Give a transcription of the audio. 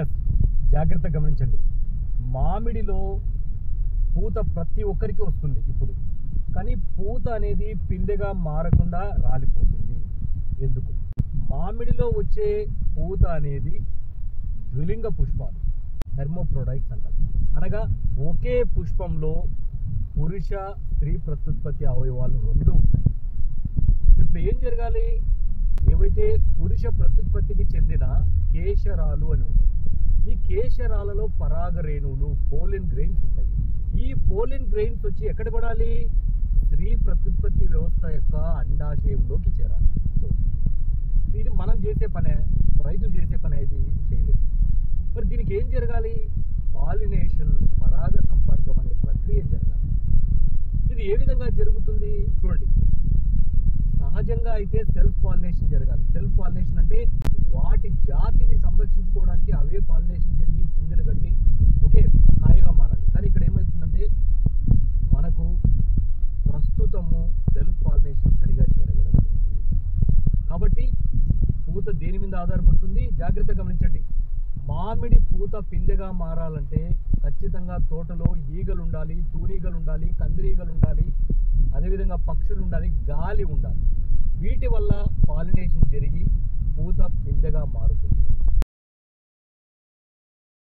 Yes, జాగ్రత్తగా గమనించండి. మామిడిలో పూత ప్రతి ఒక్కరికి వస్తుంది ఇప్పుడు. కానీ పూత అనేది పిందెగా మారకుండా రాలిపోతుంది. ఎందుకు? మామిడిలో వచ్చే పూత అనేది ద్విలింగ పుష్పాలు, హెర్మోప్రోడైట్స్ అంటారు. అనగా ఒకే పుష్పంలో పురుష స్త్రీ ప్రత్యుత్పత్తి అవయవాలు రెండు ఉంటాయి. ఇప్పుడు ఏం జరగాలి? ఏవైతే పురుష ప్రత్యుత్పత్తికి చెందిన కేశరాలు అని ఉంటాయి, ఈ కేశరాలలో పరాగ రేణువులు, పోలిన్ గ్రెయిన్స్ ఉంటాయి. ఈ పోలిన్ గ్రెయిన్స్ వచ్చి ఎక్కడ పడాలి? స్త్రీ ప్రత్యుత్పత్తి వ్యవస్థ యొక్క అండాశయంలోకి చేరాలి. సో ఇది మనం చేసే పనే, రైతులు చేసే పని అయితే చేయలేదు. మరి దీనికి ఏం జరగాలి? పాలినేషన్, పరాగ సంపర్కం అనే ప్రక్రియ జరగాలి. ఇది ఏ విధంగా జరుగుతుంది చూడండి. సహజంగా అయితే సెల్ఫ్ పాలినేషన్ జరగాలి. సెల్ఫ్ పాలినేషన్ అంటే వాటి జాతిని సంరక్షించుకోవడానికి అవే పాలినేషన్ జరిగి పిందెలు కట్టి ఒకే కాయగా మారాలి. కానీ ఇక్కడ ఏమవుతుందంటే మనకు ప్రస్తుతము సెల్ఫ్ పాలినేషన్ సరిగా జరగడం లేదు. కాబట్టి పూత దేని మీద ఆధారపడుతుంది? జాగ్రత్తగా గమనించండి. మామిడి పూత పిందెగా మారాలంటే ఖచ్చితంగా తోటలో ఈగలు ఉండాలి, తూనీగలు ఉండాలి, కందిరీగలు ఉండాలి, అదేవిధంగా పక్షులు ఉండాలి, గాలి ఉండాలి. వీటి వల్ల పాలినేషన్ జరిగి పూత పిందెగా మారుతుంది.